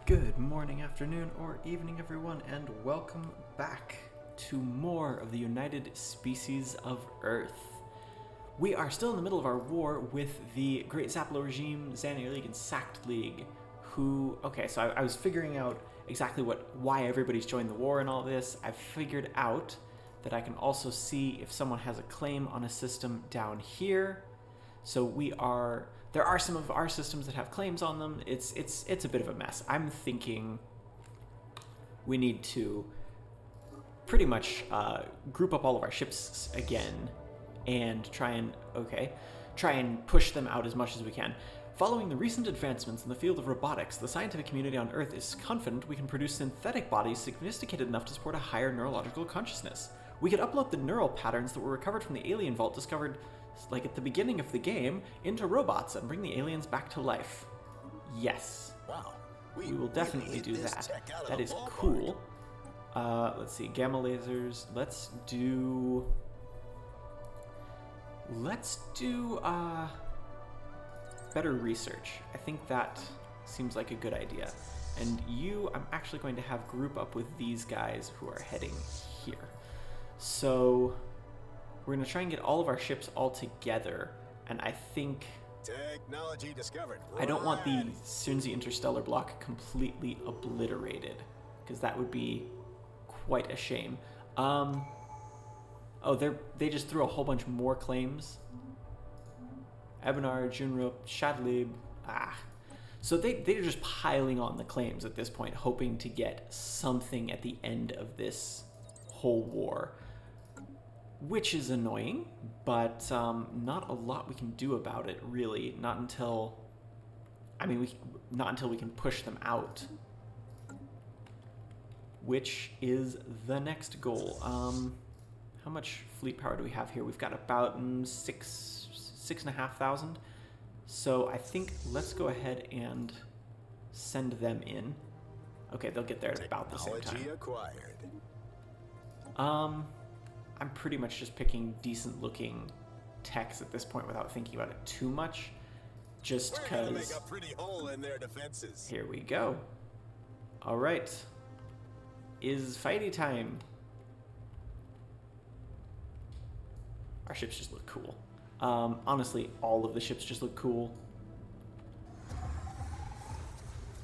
Good morning, afternoon, or evening, everyone, and welcome back to more of the United Species of Earth. We are still in the middle of our war with the Great Zaplo regime, Xanair League, and Sacked League, who... Okay, so I was figuring out exactly why everybody's joined the war and all this. I've figured out that I can also see if someone has a claim on a system down here. So there are some of our systems that have claims on them. It's a bit of a mess. I'm thinking we need to pretty much group up all of our ships again and try and push them out as much as we can. Following the recent advancements in the field of robotics, the scientific community on Earth is confident we can produce synthetic bodies sophisticated enough to support a higher neurological consciousness. We could upload the neural patterns that were recovered from the alien vault discovered like at the beginning of the game into robots and bring the aliens back to life. Yes. Wow. We will definitely do that. That is cool. Let's see, gamma lasers. Let's do better research. I think that seems like a good idea. And I'm actually going to have group up with these guys who are heading here. So we're going to try and get all of our ships all together, and I think... Technology discovered. I don't want the Sunzi interstellar block completely obliterated, because that would be quite a shame. Oh, they just threw a whole bunch more claims. Ebenar, Junrup, Shadlib, So they're just piling on the claims at this point, hoping to get something at the end of this whole war. Which is annoying, but not a lot we can do about it, really. Not until we can push them out. Which is the next goal. How much fleet power do we have here? We've got about 6,500. So I think let's go ahead and send them in. Okay, they'll get there at about the same time. Acquired. I'm pretty much just picking decent looking techs at this point without thinking about it too much. Just because... make a pretty hole in their defenses. Here we go. Alright. Is fighty time. Our ships just look cool. Honestly, all of the ships just look cool.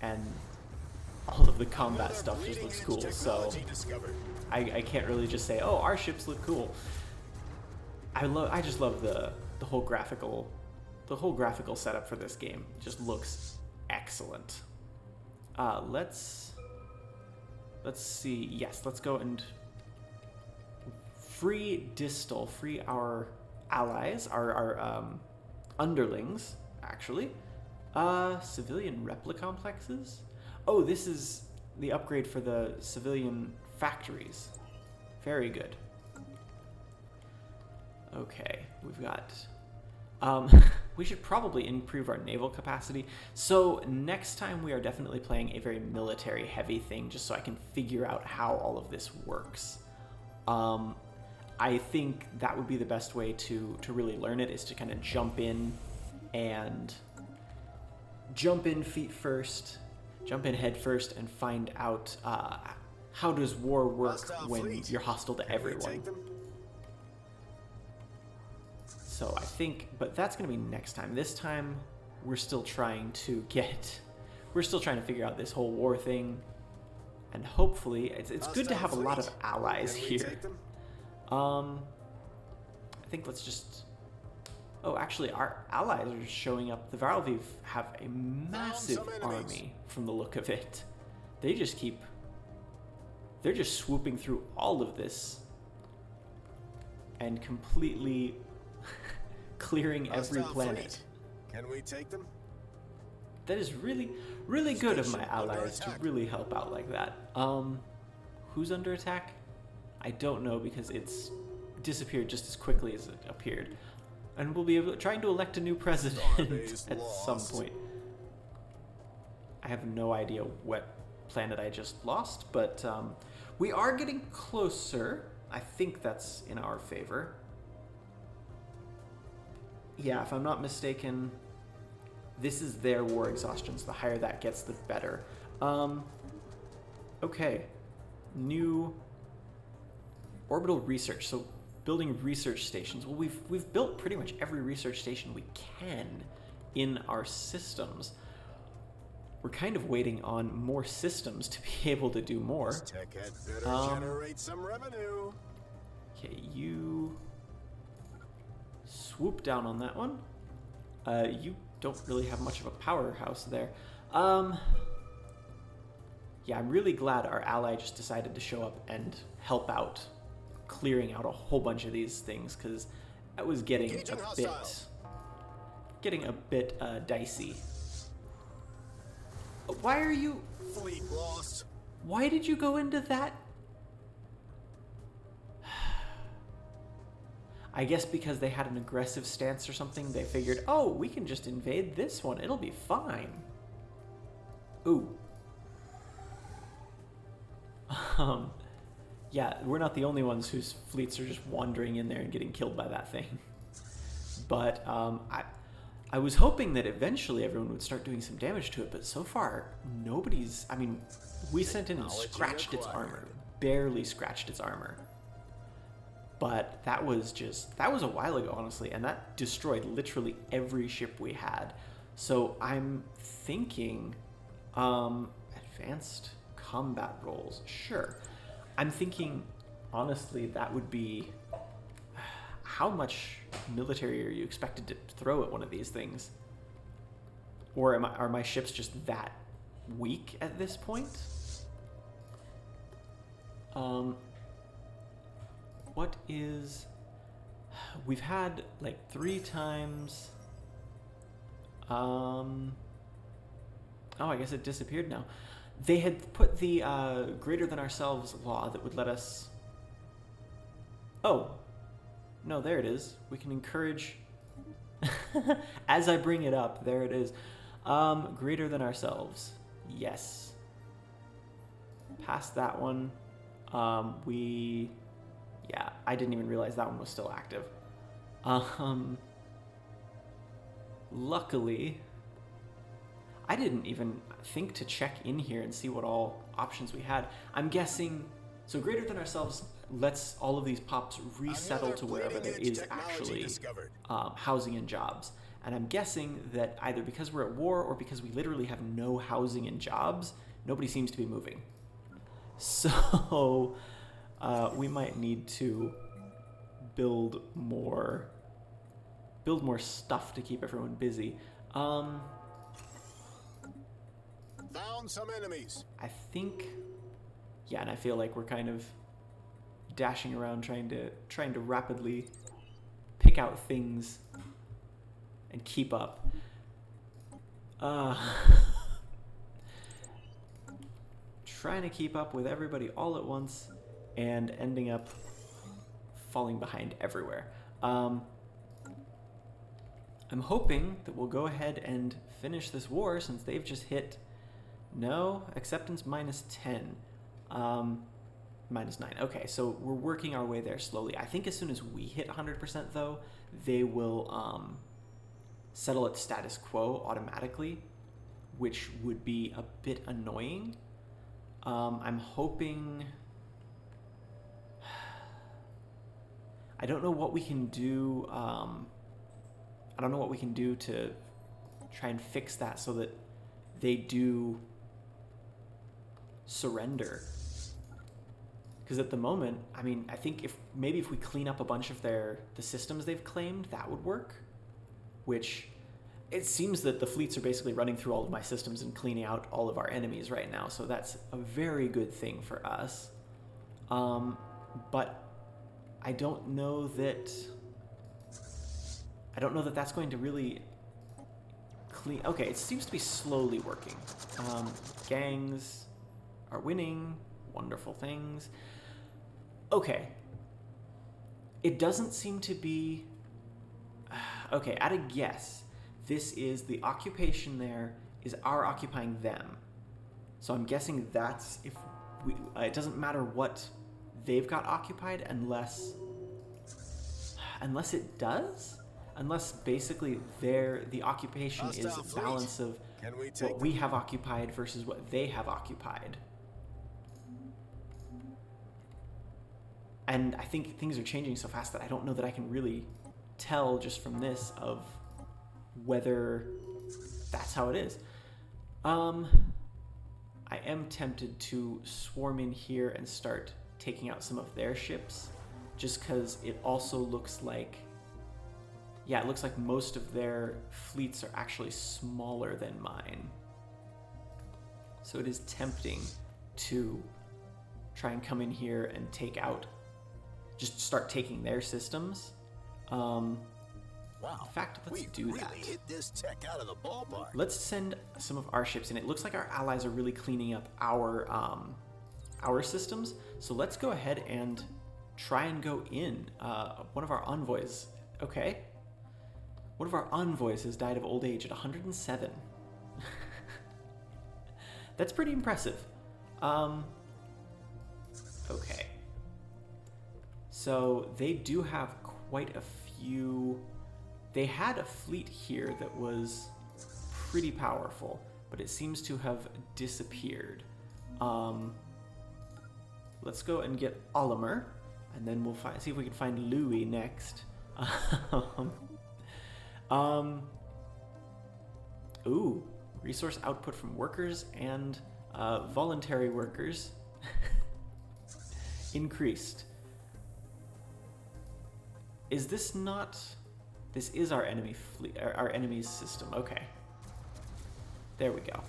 And all of the combat stuff just looks cool, so... I can't really just say, oh, our ships look cool. I just love the whole graphical setup for this game. It just looks excellent. Let's see. Yes, let's go and free our allies, our underlings, actually. Civilian replicomplexes? Oh, this is the upgrade for the civilian factories. Very good. Okay, we've got... we should probably improve our naval capacity. So next time we are definitely playing a very military-heavy thing, just so I can figure out how all of this works. I think that would be the best way to really learn it, is to kind of jump in feet first, jump in head first, and find out how does war work when you're hostile to everyone. So I think, but that's going to be next time. This time, we're still trying to figure out this whole war thing, and hopefully, it's good to have a lot of allies here. I think let's just... Oh, actually, our allies are just showing up. The Varalviv have a massive army from the look of it. They're just swooping through all of this and completely clearing every planet. Can we take them? That is really, really good of my allies to really help out like that. Who's under attack? I don't know, because it's disappeared just as quickly as it appeared. And we'll be trying to elect a new president at some point. I have no idea what planet I just lost, but we are getting closer. I think that's in our favor. Yeah, if I'm not mistaken, this is their war exhaustion, so the higher that gets, the better. Okay. New orbital research. So building research stations. Well, we've built pretty much every research station we can in our systems. We're kind of waiting on more systems to be able to do more. This tech had better generate some revenue. Okay, you swoop down on that one. You don't really have much of a powerhouse there. Yeah, I'm really glad our ally just decided to show up and help out, clearing out a whole bunch of these things, because that was getting a bit dicey. Why are you... Fleet lost. Why did you go into that? I guess because they had an aggressive stance or something, they figured, oh, we can just invade this one. It'll be fine. Ooh. Yeah, we're not the only ones whose fleets are just wandering in there and getting killed by that thing. But I was hoping that eventually everyone would start doing some damage to it, but so far, nobody's... I mean, we sent in and scratched its armor. Barely scratched its armor. But that was a while ago, honestly, and that destroyed literally every ship we had. So I'm thinking, advanced combat roles, sure. I'm thinking, honestly, that would be... How much military are you expected to throw at one of these things? Or are my ships just that weak at this point? What is... We've had, like, 3 times... Oh, I guess it disappeared now. They had put the greater than ourselves law that would let us... Oh. No, there it is. We can encourage... As I bring it up, there it is. Greater than ourselves. Yes. Past that one. Yeah, I didn't even realize that one was still active. Luckily, I didn't even think to check in here and see what all options we had. I'm guessing, so greater than ourselves lets all of these pops resettle to wherever there is actually housing and jobs. And I'm guessing that either because we're at war or because we literally have no housing and jobs, nobody seems to be moving. So we might need to build more stuff to keep everyone busy. Found some enemies. I think, yeah, and I feel like we're kind of dashing around trying to rapidly pick out things and keep up. Trying to keep up with everybody all at once and ending up falling behind everywhere. I'm hoping that we'll go ahead and finish this war since they've just hit... No, acceptance -10. -9. Okay, so we're working our way there slowly. I think as soon as we hit 100% though, they will settle at status quo automatically, which would be a bit annoying. I'm hoping... I don't know what we can do. I don't know what we can do to try and fix that so that they do surrender. Because at the moment, I mean, I think if we clean up a bunch of the systems they've claimed, that would work. Which, it seems that the fleets are basically running through all of my systems and cleaning out all of our enemies right now. So that's a very good thing for us. But I don't know that that's going to really clean... Okay, it seems to be slowly working. Gangs are winning. Wonderful things. Okay. It doesn't seem to be... Okay, at a guess, this is the occupation there is our occupying them. So I'm guessing that's if we... it doesn't matter what they've got occupied unless it does? Unless basically the occupation is a balance of Can we take what we have occupied versus what they have occupied. And I think things are changing so fast that I don't know that I can really tell just from this of whether that's how it is. I am tempted to swarm in here and start taking out some of their ships, just because it also looks like, yeah, it looks like most of their fleets are actually smaller than mine. So it is tempting to try and come in here and take out, just start taking their systems. Wow. In fact, let's do that. Really hit this tech out of the ballpark. Let's send some of our ships in. It looks like our allies are really cleaning up our systems. So let's go ahead and try and go in. One of our envoys. Okay. One of our envoys has died of old age at 107. That's pretty impressive. Okay. So they do have quite a few. They had a fleet here that was pretty powerful, but it seems to have disappeared. Let's go and get Olimer, and then we'll see if we can find Louis next. Ooh, resource output from workers and voluntary workers increased. Is this not? This is our enemy fleet, our enemy's system. Okay. There we go.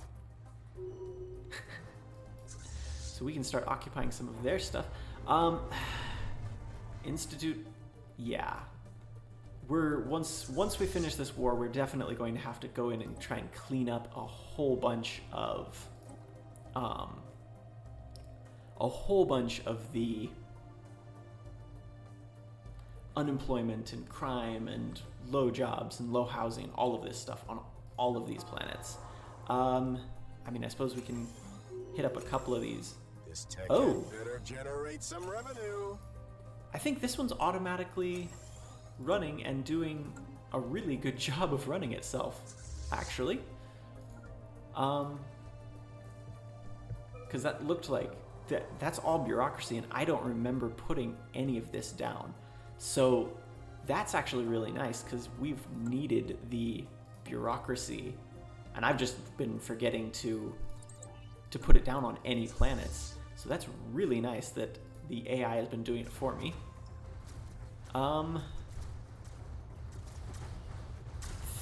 So we can start occupying some of their stuff. Institute, yeah. Once we finish this war, we're definitely going to have to go in and try and clean up a whole bunch of the unemployment and crime and low jobs and low housing, all of this stuff on all of these planets. I mean, I suppose we can hit up a couple of these. This tech Oh. better generate some revenue. I think this one's automatically running and doing a really good job of running itself, actually. Because that looked like that's all bureaucracy, and I don't remember putting any of this down. So that's actually really nice, because we've needed the bureaucracy, and I've just been forgetting to put it down on any planets. So that's really nice that the AI has been doing it for me.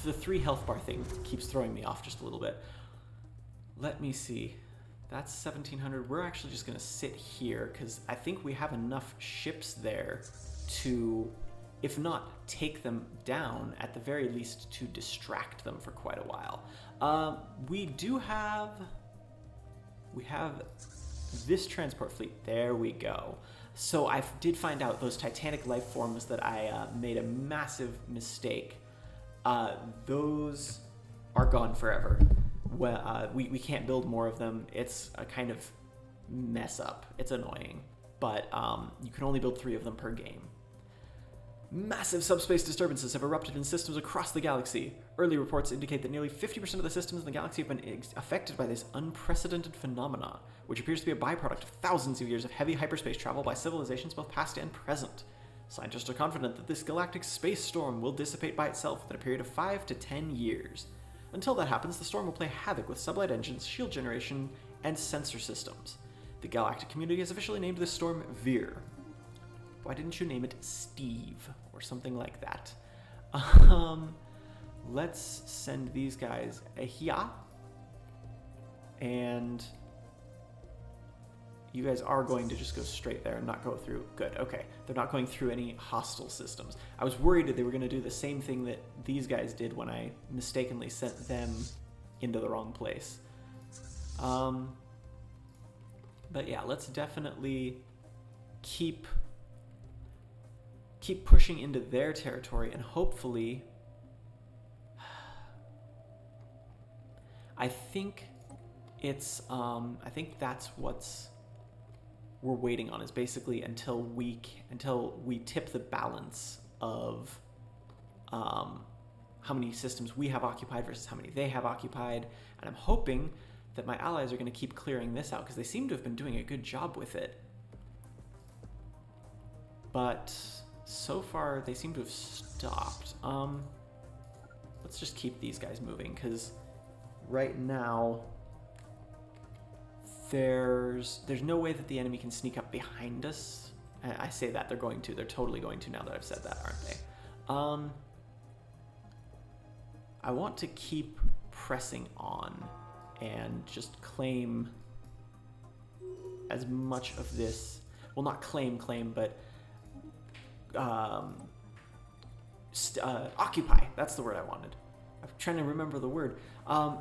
The 3 health bar thing keeps throwing me off just a little bit. Let me see. That's 1,700. We're actually just going to sit here because I think we have enough ships there to, if not take them down, at the very least to distract them for quite a while. We have this transport fleet. There we go. So I did find out those Titanic life forms that I made a massive mistake. Those are gone forever. Well, we can't build more of them. It's a kind of mess up. It's annoying, but you can only build 3 of them per game. Massive subspace disturbances have erupted in systems across the galaxy. Early reports indicate that nearly 50% of the systems in the galaxy have been affected by this unprecedented phenomena, which appears to be a byproduct of thousands of years of heavy hyperspace travel by civilizations both past and present. Scientists are confident that this galactic space storm will dissipate by itself within a period of 5 to 10 years. Until that happens, the storm will play havoc with sublight engines, shield generation, and sensor systems. The galactic community has officially named this storm Veer. Why didn't you name it Steve or something like that? Let's send these guys here. And you guys are going to just go straight there and not go through. Good, okay. They're not going through any hostile systems. I was worried that they were going to do the same thing that these guys did when I mistakenly sent them into the wrong place. But yeah, let's definitely keep pushing into their territory, and hopefully I think it's I think that's what's we're waiting on, is basically until we tip the balance of how many systems we have occupied versus how many they have occupied. And I'm hoping that my allies are going to keep clearing this out, because they seem to have been doing a good job with it. But so far, they seem to have stopped. Let's just keep these guys moving, because right now there's no way that the enemy can sneak up behind us. I say that they're going to. They're totally going to now that I've said that, aren't they? I want to keep pressing on and just claim as much of this. Well, not claim, but occupy. That's the word I wanted. I'm trying to remember the word. I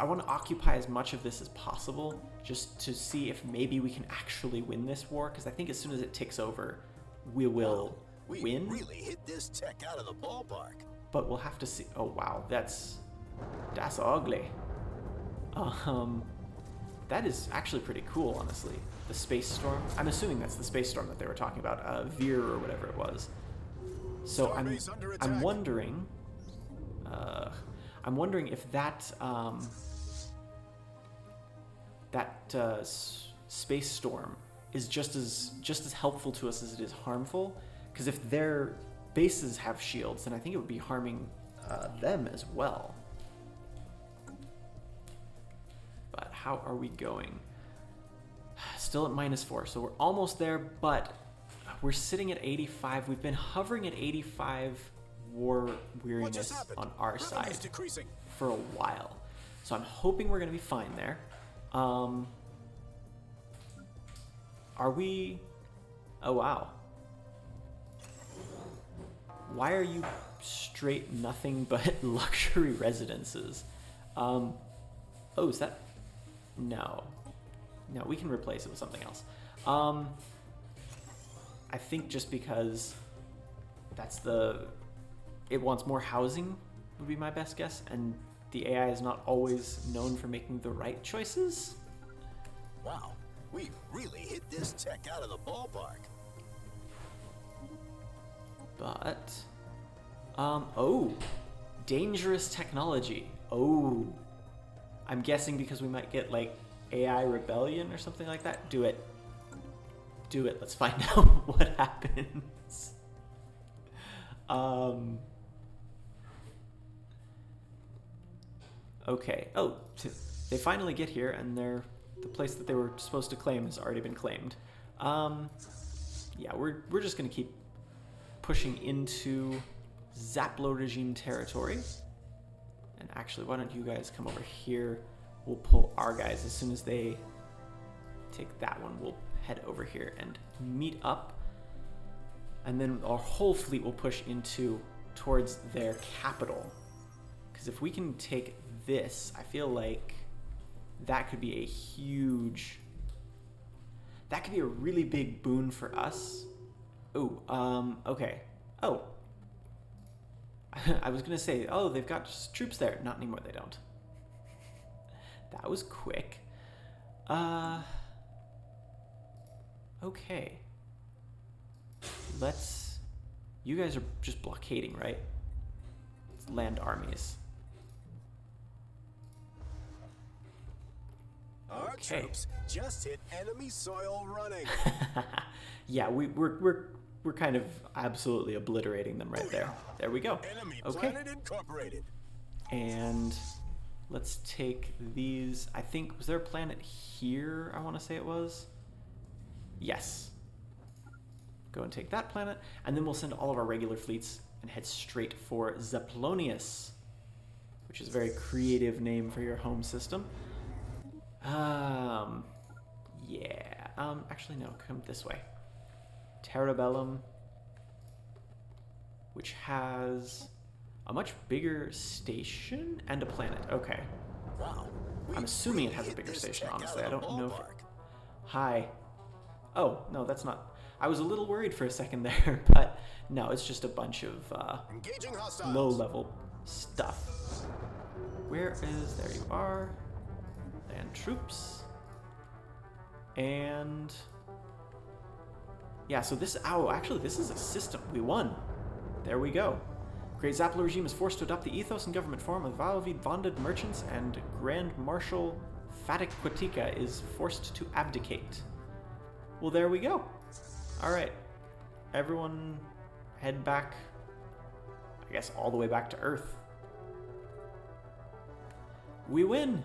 want to occupy as much of this as possible, just to see if maybe we can actually win this war, because I think as soon as it ticks over, we will win. We really hit this tech out of the ballpark. But we'll have to see. Oh wow, that's ugly. That is actually pretty cool, honestly. The space storm. I'm assuming that's the space storm that they were talking about, Veer or whatever it was. So I'm wondering. I'm wondering if that space storm is just as helpful to us as it is harmful. Because if their bases have shields, then I think it would be harming them as well. But how are we going? Still at -4, so we're almost there, but we're sitting at 85. We've been hovering at 85 war weariness on our side for a while. So I'm hoping we're going to be fine there. Are we... Oh, wow. Why are you straight nothing but luxury residences? Oh, is that... No. No, we can replace it with something else. I think just because that's the... It wants more housing would be my best guess, and the AI is not always known for making the right choices. Wow, we really hit this tech out of the ballpark. But, oh, dangerous technology. Oh, I'm guessing because we might get like AI rebellion or something like that. Do it. Do it. Let's find out what happens. Okay. Oh, they finally get here, and the place that they were supposed to claim has already been claimed. Yeah, we're just gonna keep pushing into Zaplo regime territory. And actually, why don't you guys come over here? We'll pull our guys as soon as they take that one. We'll head over here and meet up. And then our whole fleet will push towards their capital. Because if we can take this, I feel like that could be a huge... That could be a really big boon for us. Oh, okay. Oh. I was going to say, oh, they've got troops there. Not anymore, they don't. That was quick. Okay. You guys are just blockading, right? It's land armies. Our troops just hit enemy soil running. Yeah, we're kind of absolutely obliterating them right there. There we go. Enemy Okay. planet incorporated. And let's take these. I think, was there a planet here? I want to say it was. Yes. Go and take that planet, and then we'll send all of our regular fleets and head straight for Zaplonius, which is a very creative name for your home system. Yeah. Actually, no. Come this way. Terrabellum, which has a much bigger station and a planet. Okay. Wow. I'm assuming it has a bigger station, honestly. I don't know if... Hi. Oh, no, that's not... I was a little worried for a second there, but no, it's just a bunch of Engaging hostiles. low-level stuff. Where is... There you are. Land troops. And... Yeah, so this... Oh, actually, this is a system. We won. There we go. Great Zappler regime is forced to adopt the ethos and government form of Valvid bonded merchants, and Grand Marshal Fatik Kwatika is forced to abdicate. Well, there we go. All right. Everyone head back, I guess, all the way back to Earth. We win.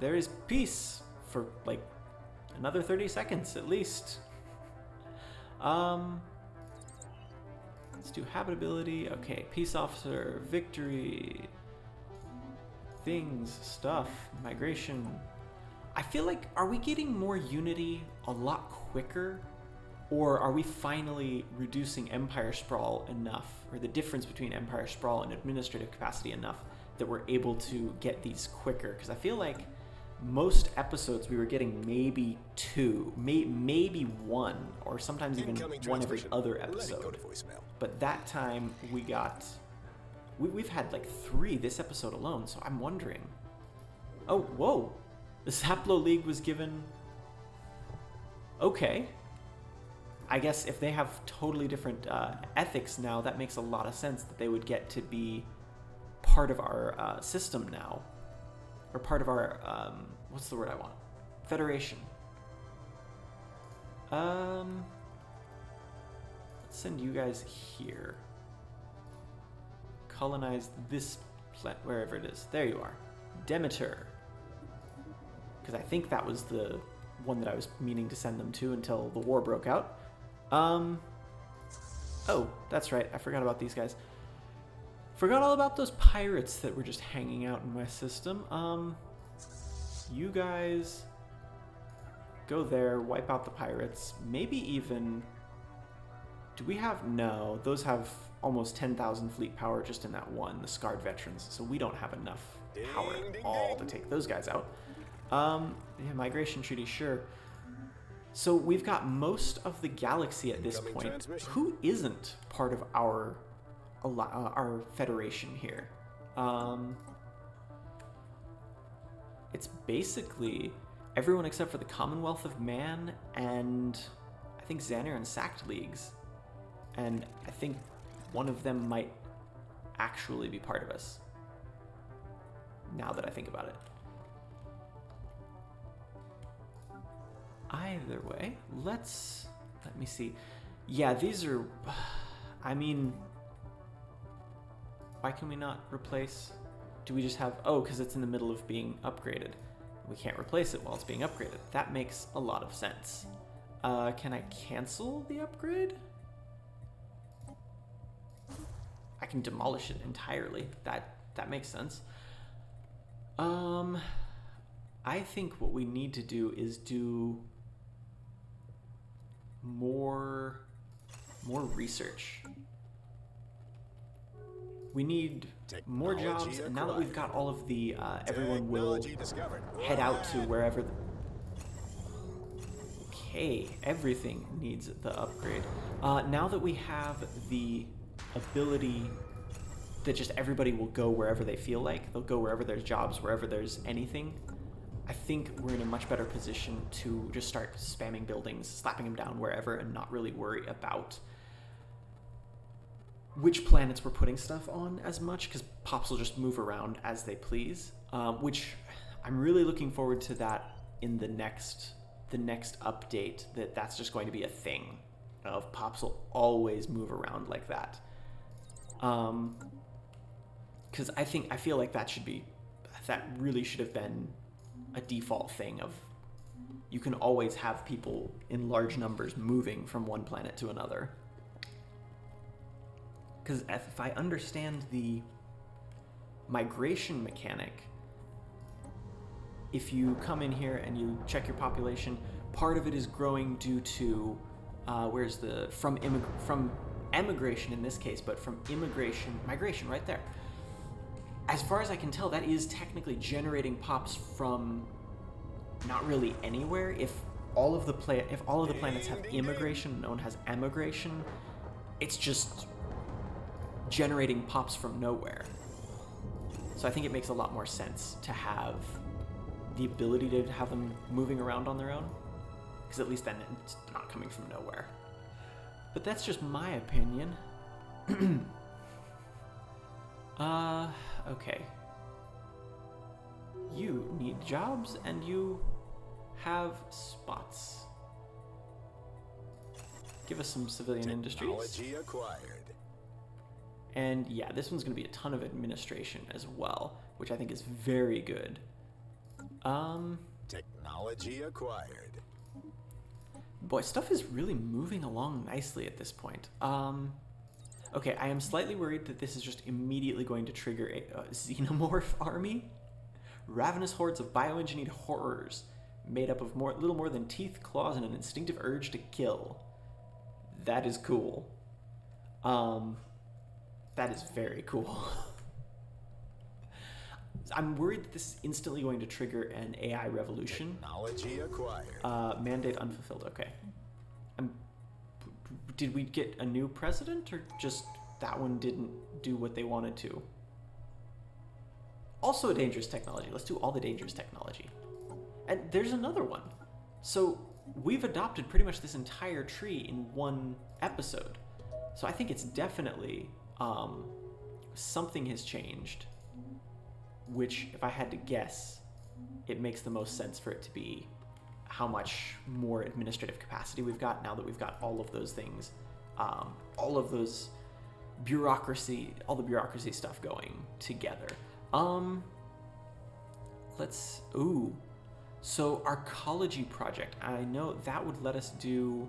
There is peace for, like, another 30 seconds at least. Let's do habitability. Okay, peace officer, victory, things, stuff, migration. I feel like, are we getting more unity a lot quicker? Or are we finally reducing empire sprawl enough, or the difference between empire sprawl and administrative capacity enough, that we're able to get these quicker? Because I feel like most episodes we were getting maybe two, maybe one, or sometimes even one every other episode. But that time we got, we've had like 3 this episode alone, so I'm wondering. Oh, whoa, the Zaplo League was given, okay. I guess if they have totally different ethics now, that makes a lot of sense that they would get to be part of our system now. Or part of our, what's the word I want? Federation. Let's send you guys here. Colonize this planet, wherever it is. There you are. Demeter. Because I think that was the one that I was meaning to send them to until the war broke out. Oh, that's right. I forgot about these guys. Forgot all about those pirates that were just hanging out in my system. You guys go there, wipe out the pirates. Maybe even... Do we have... No, those have almost 10,000 fleet power just in that one, the Scarred Veterans. So we don't have enough power at all to take those guys out. Yeah, migration treaty, sure. So we've got most of the galaxy at this point. Who isn't part of our federation here? It's basically everyone except for the Commonwealth of Man and I think Xander and Sact leagues. And I think one of them might actually be part of us, now that I think about it. Either way, let me see. Yeah, these are, I mean, why can we not replace? Do we just have, oh, because it's in the middle of being upgraded. We can't replace it while it's being upgraded. That makes a lot of sense. Can I cancel the upgrade? I can demolish it entirely. That makes sense. I think what we need to do is do more research. We need more jobs, and now that we've got all of the, everyone will head out to wherever. Okay, everything needs the upgrade. Now that we have the ability that just everybody will go wherever they feel like, they'll go wherever there's jobs, wherever there's anything, I think we're in a much better position to just start spamming buildings, slapping them down wherever, and not really worry about which planets we're putting stuff on as much, because pops will just move around as they please, which I'm really looking forward to that in the next update, that's just going to be a thing of pops will always move around like that. Because I feel like that really should have been a default thing of you can always have people in large numbers moving from one planet to another. Because if I understand the migration mechanic, if you come in here and you check your population, part of it is growing due to from emigration in this case, but from migration right there. As far as I can tell, that is technically generating pops from not really anywhere. If all of the planets have immigration and no one has emigration, it's just generating pops from nowhere. So I think it makes a lot more sense to have the ability to have them moving around on their own, because at least then it's not coming from nowhere. But that's just my opinion. Okay. You need jobs, and you have spots. Give us some civilian industries. Technology acquired. And yeah, this one's going to be a ton of administration as well, which I think is very good. Technology acquired. Boy, stuff is really moving along nicely at this point. Okay, I am slightly worried that this is just immediately going to trigger a xenomorph army. Ravenous hordes of bioengineered horrors made up of little more than teeth, claws, and an instinctive urge to kill. That is cool. That is very cool. I'm worried that this is instantly going to trigger an AI revolution. Technology acquired. Mandate unfulfilled. Okay. Did we get a new president, or just that one didn't do what they wanted to? Also a dangerous technology. Let's do all the dangerous technology. And there's another one. So we've adopted pretty much this entire tree in one episode. So I think it's definitely something has changed, which, if I had to guess, it makes the most sense for it to be how much more administrative capacity we've got now that we've got all of those things, all of those bureaucracy, all the bureaucracy stuff going together. So our ecology project, I know that would let us do,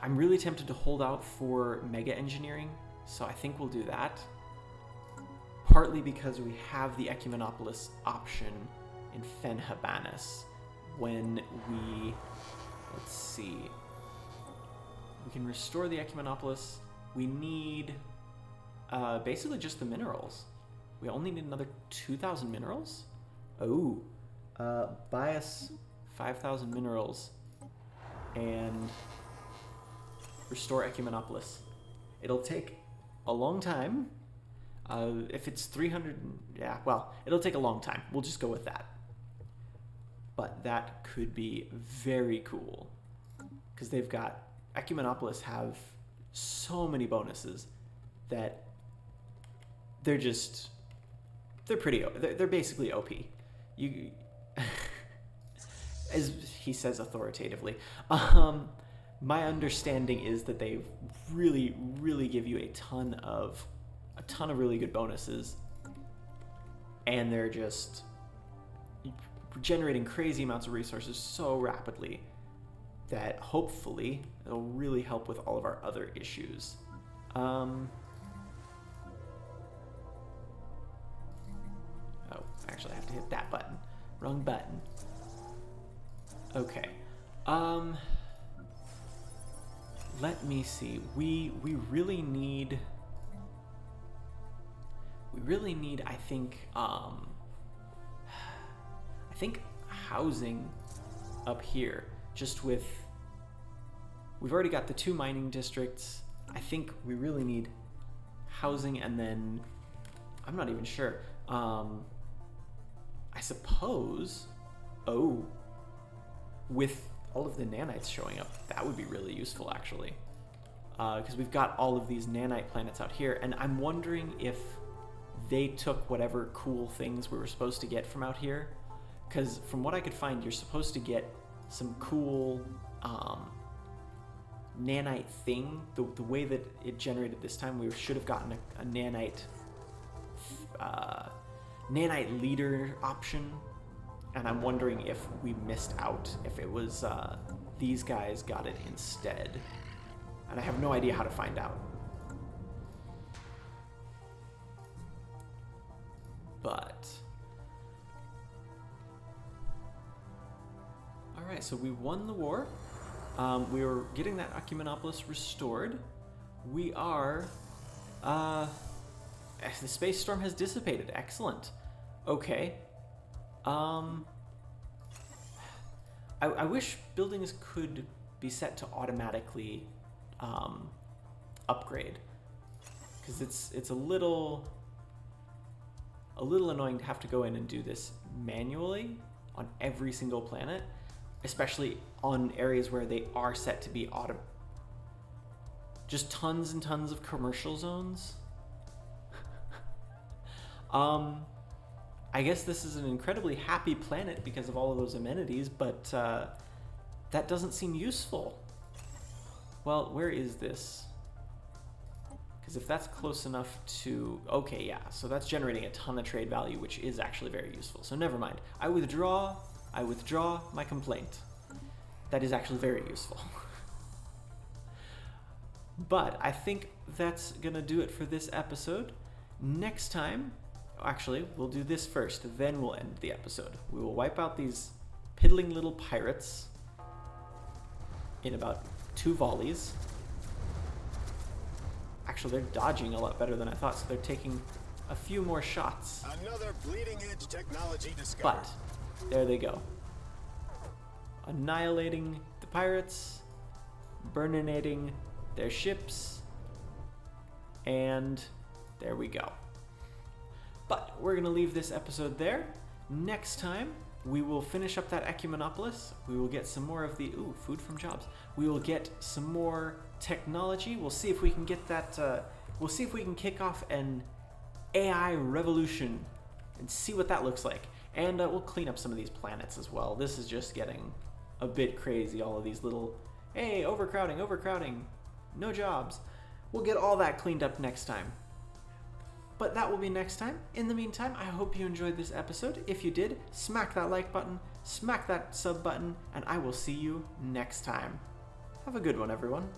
I'm really tempted to hold out for mega engineering, so I think we'll do that. Partly because we have the Ecumenopolis option in Fenhabanis when we, let's see, we can restore the Ecumenopolis. We need basically just the minerals. We only need another 2,000 minerals? Oh, buy us 5,000 minerals and restore Ecumenopolis. It'll take a long time. If it's 300, yeah, well, it'll take a long time. We'll just go with that. But that could be very cool, because they've got, Ecumenopolis have so many bonuses that they're basically OP. You, as he says authoritatively, my understanding is that they really, really give you a ton of really good bonuses, and they're just generating crazy amounts of resources so rapidly that hopefully it'll really help with all of our other issues. Oh, actually I have to hit that button. Wrong button. Okay. Let me see. We really need, I think housing up here, just with, we've already got the 2 mining districts. I think we really need housing, and then I'm not even sure. I suppose, with all of the nanites showing up, that would be really useful, actually, because we've got all of these nanite planets out here, and I'm wondering if they took whatever cool things we were supposed to get from out here, because from what I could find, you're supposed to get some cool nanite thing. The way that it generated this time, we should have gotten a nanite leader option, and I'm wondering if we missed out, if it was these guys got it instead, and I have no idea how to find out. But all right, so we won the war. We were getting that Ecumenopolis restored. We are the space storm has dissipated. Excellent. Okay. I wish buildings could be set to automatically upgrade, because it's a little annoying to have to go in and do this manually on every single planet, especially on areas where they are set to be just tons and tons of commercial zones. I guess this is an incredibly happy planet because of all of those amenities, but that doesn't seem useful. Well, where is this? Because if that's close enough to... Okay, yeah, so that's generating a ton of trade value, which is actually very useful. So never mind. I withdraw my complaint. That is actually very useful. But I think that's gonna do it for this episode. Next time, actually, we'll do this first, then we'll end the episode. We will wipe out these piddling little pirates in about 2 volleys. Actually, they're dodging a lot better than I thought, so they're taking a few more shots. Another bleeding-edge technology discovered. But there they go. Annihilating the pirates, burninating their ships, and there we go. But we're going to leave this episode there. Next time, we will finish up that Ecumenopolis. We will get some more of the... Ooh, food from jobs. We will get some more technology. We'll see if we can get that... we'll see if we can kick off an AI revolution and see what that looks like. And we'll clean up some of these planets as well. This is just getting a bit crazy, all of these little... Hey, overcrowding, no jobs. We'll get all that cleaned up next time. But that will be next time. In the meantime, I hope you enjoyed this episode. If you did, smack that like button, smack that sub button, and I will see you next time. Have a good one, everyone.